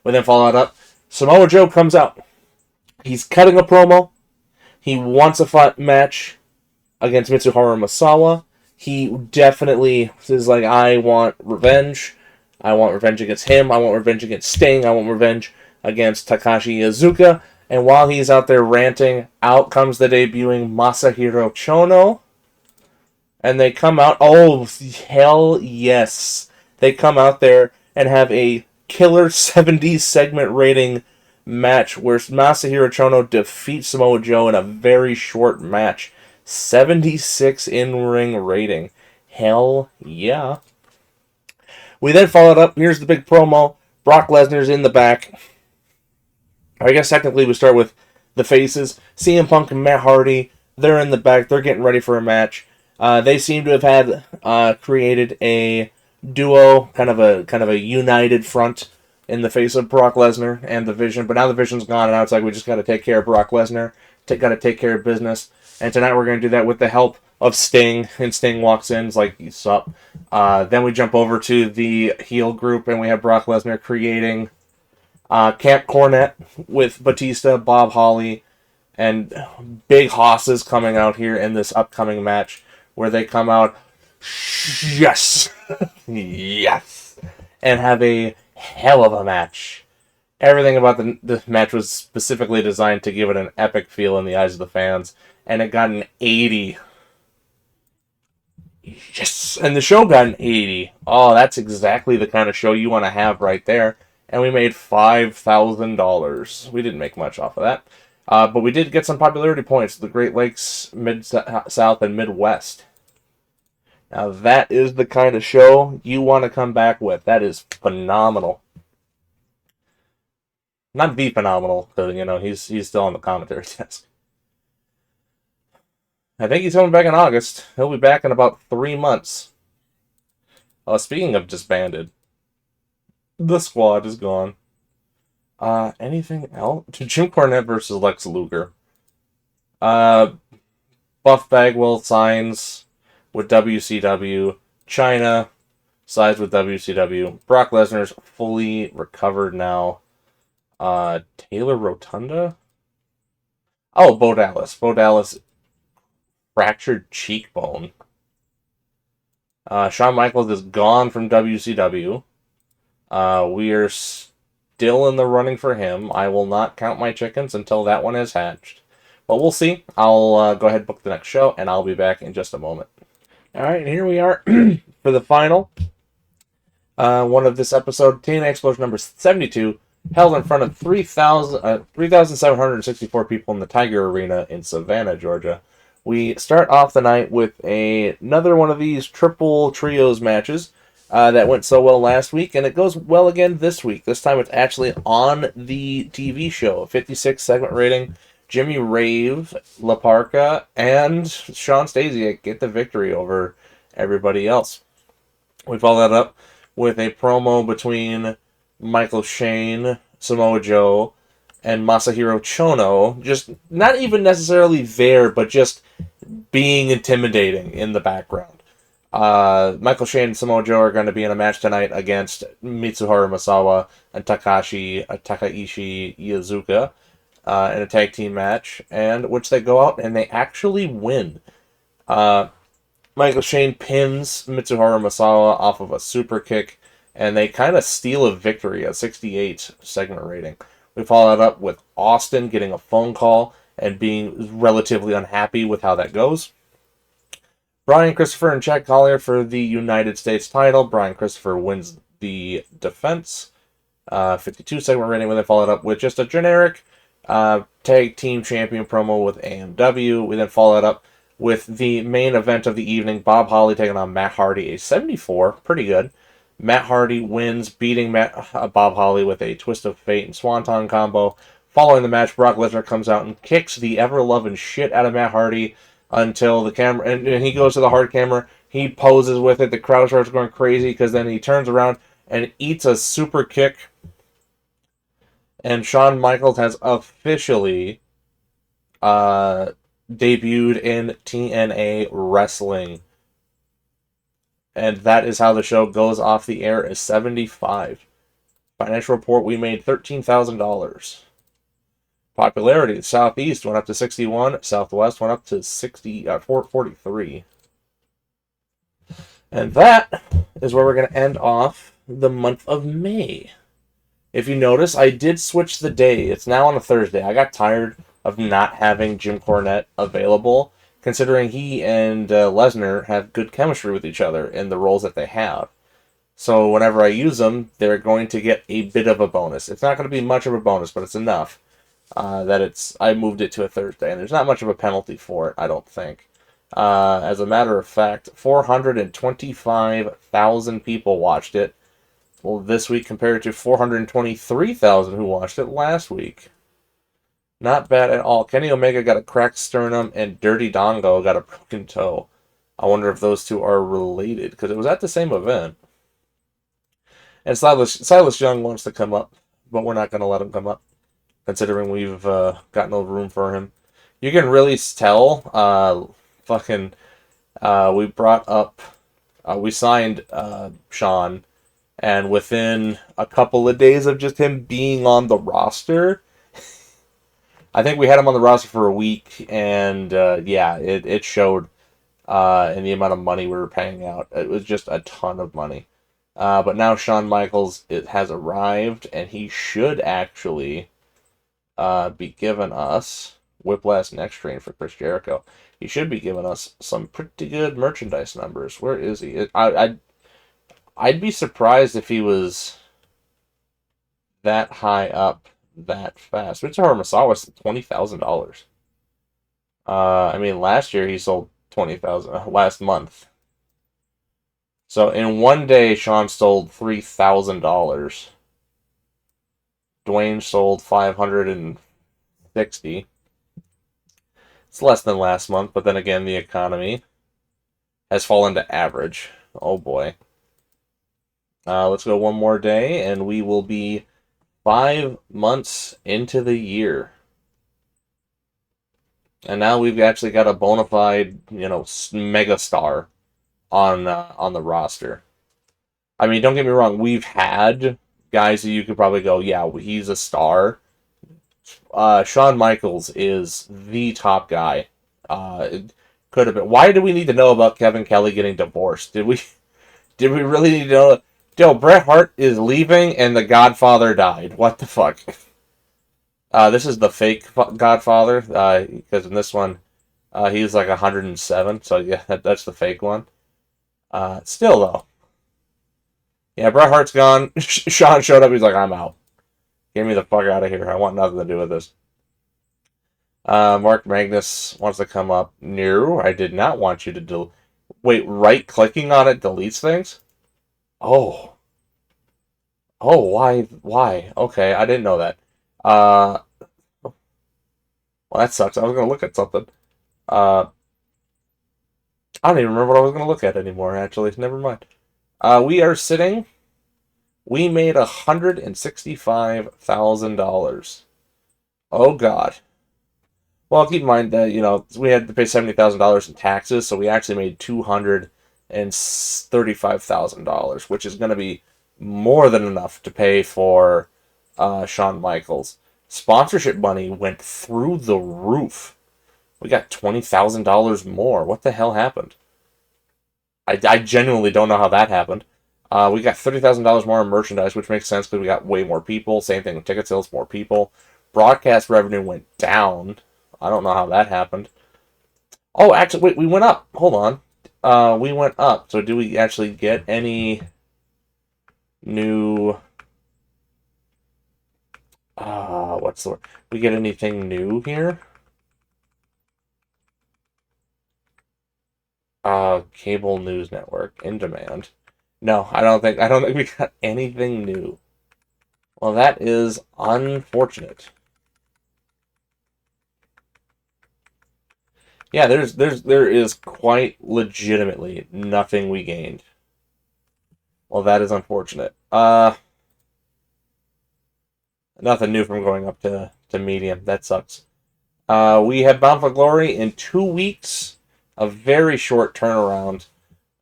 Speaker 1: We then follow it up. Samoa Joe comes out. He's cutting a promo. He wants a fight match against Mitsuharu Misawa. He definitely is like, I want revenge. I want revenge against him. I want revenge against Sting. I want revenge against Takashi Iizuka. And while he's out there ranting, out comes the debuting Masahiro Chono. And they come out. Oh, hell yes. They come out there and have a killer 70 segment rating match where Masahiro Chono defeats Samoa Joe in a very short match. 76 in-ring rating. Hell yeah. We then followed up. Here's the big promo. Brock Lesnar's in the back. I guess technically we start with the faces. CM Punk and Matt Hardy. They're in the back. They're getting ready for a match. They seem to have had created a duo, kind of a united front in the face of Brock Lesnar and the Vision. But now the Vision's gone, and now it's like we just got to take care of Brock Lesnar. Got to take care of business. And tonight we're going to do that with the help of Sting. And Sting walks in, it's like, sup. Then we jump over to the heel group, and we have Brock Lesnar creating Camp Cornette with Batista, Bob Holly, and Big Hosses coming out here in this upcoming match where they come out, yes, yes, and have a hell of a match. Everything about the match was specifically designed to give it an epic feel in the eyes of the fans, and it got an 80. Yes, and the show got an 80. Oh, that's exactly the kind of show you want to have right there. And we made $5,000. We didn't make much off of that. But we did get some popularity points. The Great Lakes, Mid-South, and Midwest. Now that is the kind of show you want to come back with. That is phenomenal. Not the phenomenal, because, he's still on the commentary desk. I think he's coming back in August. He'll be back in about 3 months. Speaking of disbanded, the squad is gone. Anything else? Jim Cornette versus Lex Luger. Buff Bagwell signs with WCW. China sides with WCW. Brock Lesnar's fully recovered now. Taylor Rotunda? Oh, Bo Dallas. Bo Dallas fractured cheekbone. Shawn Michaels is gone from WCW. We are still in the running for him. I will not count my chickens until that one has hatched. But we'll see. I'll go ahead and book the next show, and I'll be back in just a moment. Alright, and here we are for the final one of this episode. TNA Explosion number 72, held in front of 3,764 people in the Tiger Arena in Savannah, Georgia. We start off the night with another one of these triple trios matches. That went so well last week, and it goes well again this week. This time it's actually on the TV show. 56 segment rating. Jimmy Rave, La Parka, and Sean Stasiak get the victory over everybody else. We follow that up with a promo between Michael Shane, Samoa Joe, and Masahiro Chono. Just not even necessarily there, but just being intimidating in the background. Michael Shane and Samoa Joe are going to be in a match tonight against Mitsuharu Misawa and Takaishi Iizuka in a tag team match, and which they go out and they actually win. Michael Shane pins Mitsuharu Misawa off of a super kick, and they kind of steal a victory, a 68 segment rating. We follow that up with Austin getting a phone call and being relatively unhappy with how that goes. Brian Christopher and Jack Collier for the United States title. Brian Christopher wins the defense. 52 segment rating, when they followed up with just a generic tag team champion promo with AMW. We then followed up with the main event of the evening, Bob Holly taking on Matt Hardy, a 74, pretty good. Matt Hardy wins, beating Bob Holly with a Twist of Fate and Swanton combo. Following the match, Brock Lesnar comes out and kicks the ever-loving shit out of Matt Hardy until the camera, and he goes to the hard camera, he poses with it, the crowd starts going crazy, because then he turns around and eats a super kick, and Shawn Michaels has officially debuted in TNA Wrestling. And that is how the show goes off the air as 75. Financial report, we made $13,000. Popularity, Southeast went up to 61, Southwest went up to 443. And that is where we're going to end off the month of May. If you notice, I did switch the day. It's now on a Thursday. I got tired of not having Jim Cornette available, considering he and Lesnar have good chemistry with each other in the roles that they have. So whenever I use them, they're going to get a bit of a bonus. It's not going to be much of a bonus, but it's enough that I moved it to a Thursday, and there's not much of a penalty for it, I don't think. As a matter of fact, 425,000 people watched it. Well, this week compared to 423,000 who watched it last week. Not bad at all. Kenny Omega got a cracked sternum, and Dirty Dongo got a broken toe. I wonder if those two are related, because it was at the same event. And Silas Young wants to come up, but we're not going to let him come up, considering we've got no room for him. You can really tell, we brought up, we signed Sean, and within a couple of days of just him being on the roster, I think we had him on the roster for a week, and it showed in the amount of money we were paying out. It was just a ton of money. But now Shawn Michaels has arrived, and he should actually be giving us Whiplash Next Train for Chris Jericho. He should be giving us some pretty good merchandise numbers. Where is he? I'd be surprised if he was that high up that fast. Mitsuharu Misawa was $20,000. Last year he sold 20,000. Last month. So in one day, Sean sold $3,000. Dwayne sold 560. It's less than last month, but then again, the economy has fallen to average. Oh boy. Let's go one more day, and we will be 5 months into the year. And now we've actually got a bona fide, megastar on the roster. I mean, don't get me wrong, we've had guys that you could probably go, yeah, he's a star. Shawn Michaels is the top guy. It could have been. Why do we need to know about Kevin Kelly getting divorced? Did we really need to know? Yo, Bret Hart is leaving and the Godfather died. What the fuck? This is the fake Godfather, because in this one, he's like 107, so yeah, that's the fake one. Still, though. Yeah, Bret Hart's gone. Sean showed up, he's like, I'm out. Get me the fuck out of here. I want nothing to do with this. Mark Magnus wants to come up. No, I did not want you to Wait, right-clicking on it deletes things? Oh. Oh, why? Okay, I didn't know that. Well, that sucks. I was going to look at something. I don't even remember what I was going to look at anymore, actually. Never mind. We made $165,000. Oh, God. Well, keep in mind that, we had to pay $70,000 in taxes, so we actually made $235,000, which is going to be more than enough to pay for Shawn Michaels. Sponsorship money went through the roof. We got $20,000 more. What the hell happened? I genuinely don't know how that happened. We got $30,000 more in merchandise, which makes sense because we got way more people. Same thing with ticket sales, more people. Broadcast revenue went down. I don't know how that happened. Oh, actually, wait, we went up. Hold on. We went up. So do we actually get any new... what's the word? We get anything new here? Cable news network in demand. No, I don't think we got anything new. Well, that is unfortunate. Yeah, there is quite legitimately nothing we gained. Well, that is unfortunate. Nothing new from going up to medium. That sucks. We have Bound for Glory in 2 weeks. A very short turnaround.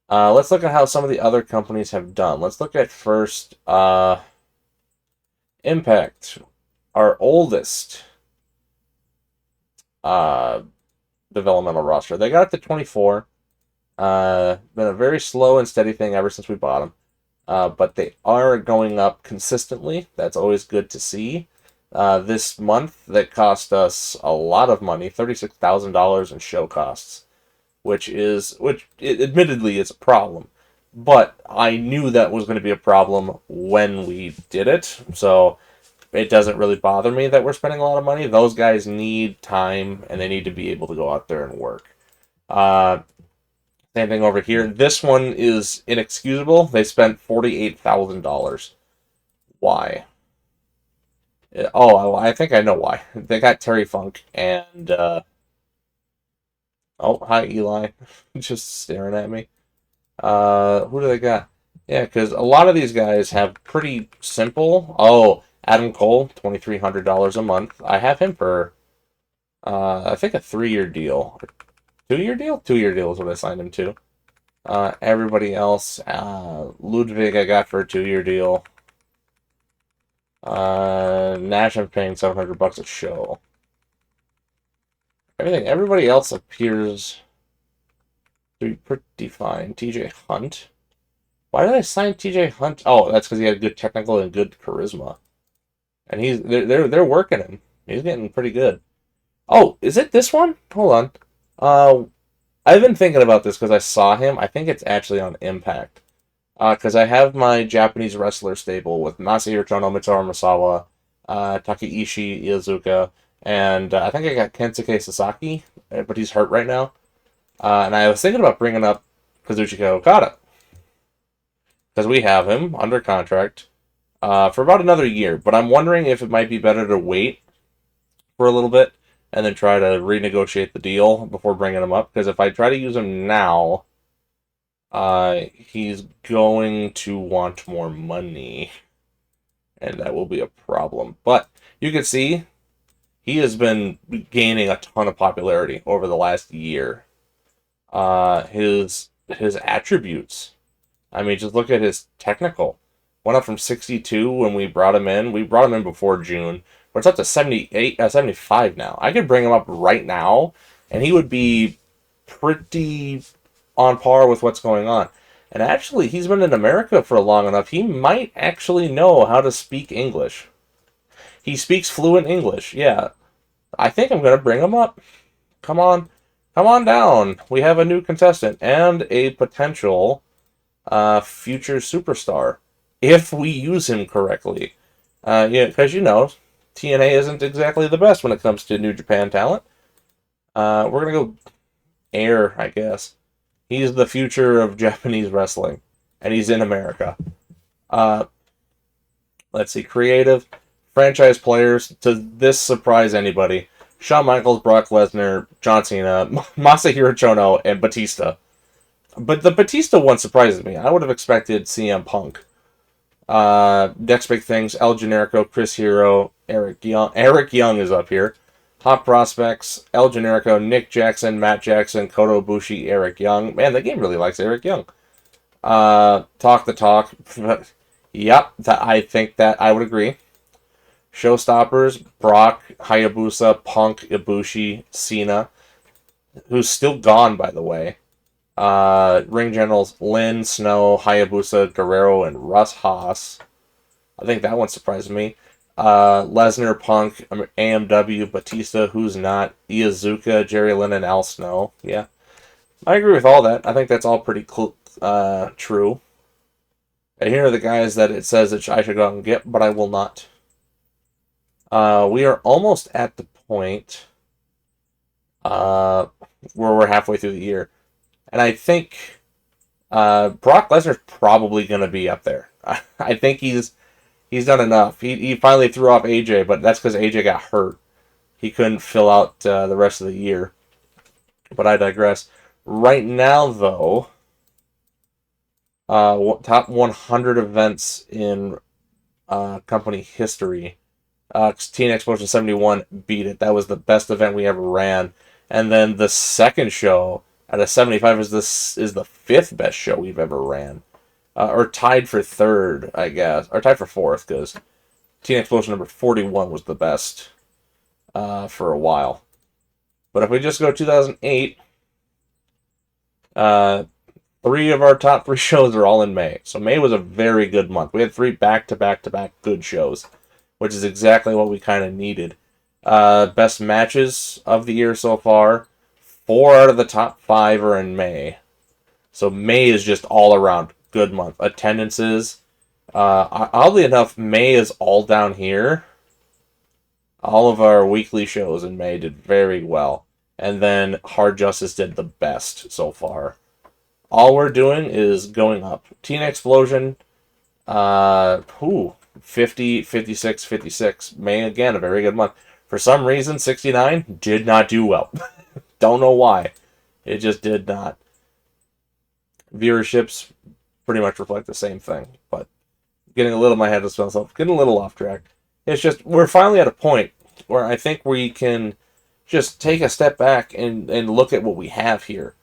Speaker 1: Let's look at how some of the other companies have done. Let's look at first Impact, our oldest developmental roster. They got up to 24. Been a very slow and steady thing ever since we bought them. But they are going up consistently. That's always good to see. This month, that cost us a lot of money, $36,000 in show costs, which admittedly is a problem. But I knew that was going to be a problem when we did it, so it doesn't really bother me that we're spending a lot of money. Those guys need time, and they need to be able to go out there and work. Same thing over here. This one is inexcusable. They spent $48,000. Why? Oh, I think I know why. They got Terry Funk and oh, hi Eli, just staring at me. Who do they got? Yeah, because a lot of these guys have pretty simple. Oh, Adam Cole, $2,300 a month. I have him for I think a 3-year deal. 2-year deal? 2-year deal is what I signed him to. Everybody else, Ludwig I got for a 2-year deal. Nash I'm paying $700 a show. Everybody else appears to be pretty fine. TJ Hunt. Why did I sign TJ Hunt? Oh, that's because he had good technical and good charisma. And they're working him. He's getting pretty good. Oh, is it this one? Hold on. I've been thinking about this because I saw him. I think it's actually on Impact. Because I have my Japanese wrestler stable with Masahiro Chono, Mitsuharu Misawa, Takeishi Iizuka, and I think I got Kensuke Sasaki, but he's hurt right now. And I was thinking about bringing up Kazuchika Okada because we have him under contract for about another year. But I'm wondering if it might be better to wait for a little bit and then try to renegotiate the deal before bringing him up. Because if I try to use him now, he's going to want more money, and that will be a problem. But you can see he has been gaining a ton of popularity over the last year. His attributes. I mean, just look at his technical. Went up from 62 when we brought him in. We brought him in before June, but it's up to 75 now. I could bring him up right now, and he would be pretty on par with what's going on. And actually, he's been in America for long enough. He might actually know how to speak English. He speaks fluent English. Yeah, I think I'm gonna bring him up. Come on, come on down. We have a new contestant and a potential future superstar if we use him correctly. Yeah, because TNA isn't exactly the best when it comes to New Japan talent. We're gonna go Air, I guess. He's the future of Japanese wrestling, and he's in America. Let's see, creative, franchise players. Does this surprise anybody? Shawn Michaels, Brock Lesnar, John Cena, Masahiro Chono, and Batista. But the Batista one surprises me. I would have expected CM Punk. Next big things, El Generico, Chris Hero, Eric Young. Eric Young is up here. Hot prospects, El Generico, Nick Jackson, Matt Jackson, Kota Ibushi, Eric Young. Man, the game really likes Eric Young. Talk the talk. Yep, I think that I would agree. Showstoppers, Brock, Hayabusa, Punk, Ibushi, Cena, who's still gone, by the way. Ring generals, Lynn, Snow, Hayabusa, Guerrero, and Russ Haas. I think that one surprised me. Lesnar, Punk, AMW, Batista, who's not, Iizuka, Jerry Lynn, and Al Snow. Yeah, I agree with all that. I think that's all pretty true. And here are the guys that it says that I should go out and get, but I will not. We are almost at the point where we're halfway through the year. And I think Brock Lesnar's probably going to be up there. I think he's done enough. He finally threw off AJ, but that's because AJ got hurt. He couldn't fill out the rest of the year. But I digress. Right now, though, top 100 events in company history. TNA Explosion 71 beat it. That was the best event we ever ran. And then the second show out of 75 is the fifth best show we've ever ran. Or tied for third, I guess. Or tied for fourth, because TNA Explosion number 41 was the best for a while. But if we just go 2008, 3 of our top 3 shows are all in May. So May was a very good month. We had 3 back-to-back-to-back good shows, which is exactly what we kind of needed. Best matches of the year so far, 4 out of the top 5 are in May. So May is just all around good month. Attendances, oddly enough, May is all down here. All of our weekly shows in May did very well. And then Hard Justice did the best so far. All we're doing is going up. TNA Explosion, 50, 56, 56. May, again, a very good month. For some reason, 69 did not do well. Don't know why. It just did not. Viewerships pretty much reflect the same thing, but getting a little in my head of myself, getting a little off track. It's just, we're finally at a point where I think we can just take a step back and look at what we have here.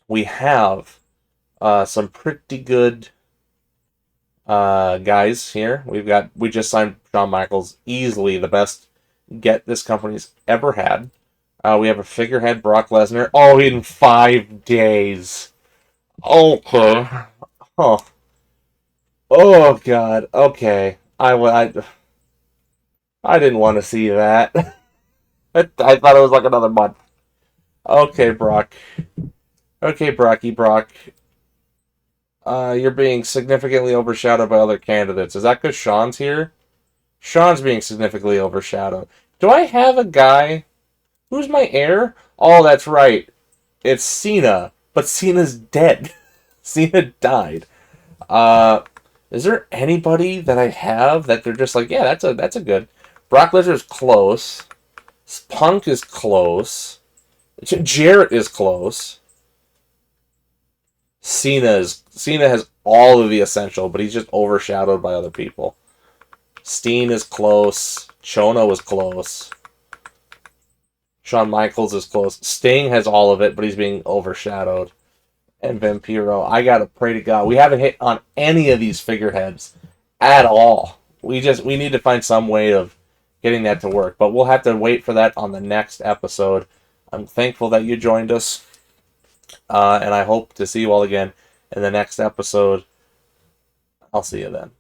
Speaker 1: We have some pretty good guys here. We just signed Shawn Michaels, easily the best get this company's ever had. We have a figurehead, Brock Lesnar. Oh, in 5 days. Okay. Oh. Oh God. Okay. I didn't want to see that. I thought it was like another month. Okay, Brock. Okay, Brocky Brock. You're being significantly overshadowed by other candidates. Is that because Sean's here? Sean's being significantly overshadowed. Do I have a guy? Who's my heir? Oh, that's right. It's Cena. But Cena's dead. Cena died. Is there anybody that I have that they're just like, yeah, that's a good. Brock Lesnar's close. Punk is close. Jarrett is close. Cena has all of the essential, but he's just overshadowed by other people. Steen is close. Chono is close. Shawn Michaels is close. Sting has all of it, but he's being overshadowed. And Vampiro, I gotta pray to God. We haven't hit on any of these figureheads at all. We need to find some way of getting that to work. But we'll have to wait for that on the next episode. I'm thankful that you joined us. And I hope to see you all again in the next episode. I'll see you then.